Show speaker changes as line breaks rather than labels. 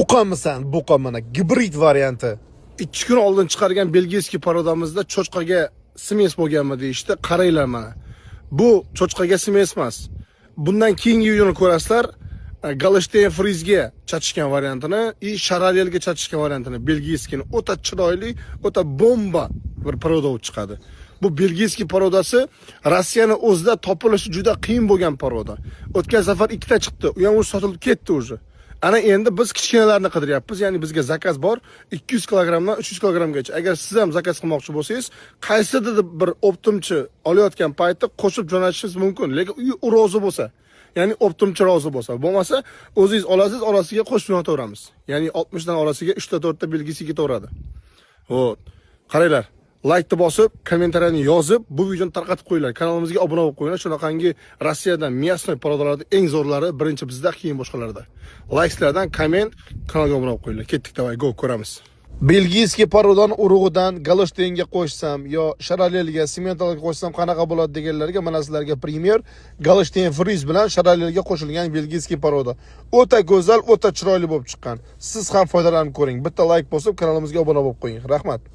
Buqamisan, buqa mana gibrid varianti.
2 kun oldin chiqargan belgiyskiy parodamizda cho'chqaga smes bo'lganmi deyishdi. Qaranglar mana. Bu cho'chqaga smes emas. Bundan keyingi videoni ko'rasizlar. Galishten Frizga chatishgan variantini, Sharalelga chatishgan variantini, belgiyskini o'ta chiroyli, o'ta bomba bir paroda chiqadi. Bu belgiyskiy parodasi Rossiyaning o'zida topilishi juda qiyin bo'lgan paroda. O'tgan safar 2 ta chiqdi, u ham sotilib ketdi o'zi. Ana endi biz kichkinalarni qidiryapmiz. Ya'ni bizga zakaz bor 200 kilogramdan 300 kilogramgacha. Agar siz ham zakaz qilmoqchi bo'lsangiz, qaysidir bir optimchi olayotgan paytda qo'shib jo'natishingiz mumkin, lekin u rozi bo'lsa. Ya'ni optimchi rozi bo'lsa. Bo'lmasa, o'zingiz olasiz, orasiga qo'shib jo'nataveramiz. Ya'ni 60 dan orasiga 3 ta 4 ta belgisi ketaveradi. Xo'p. Qaranglar. Like bosib, kommentariyani yozib, bu videoni tarqatib qo'yinglar. Kanalimizga obuna bo'lib qo'yinglar. Shunaqangi Rossiyadan miyasnoy parodalarda eng zo'rlari birinchi bizda, keyin boshqalarda. Like'lardan komment, kanalga obuna bo'lib qo'yinglar. Ketdik, davay, go ko'ramiz.
Belgiyskiy parodan urug'idan Galishtenga qo'shsam yo Sharalelga, Simentalga qo'shsam qanaqa bo'ladi deganlarga mana sizlarga premyer Galishten Friz bilan Sharalelga qo'shilgan belgiyskiy paroda. O'ta go'zal, o'ta chiroyli bo'lib chiqqan. Siz ham foydalanib ko'ring. Bitta like bosib, kanalimizga obuna bo'lib qo'ying. Rahmat.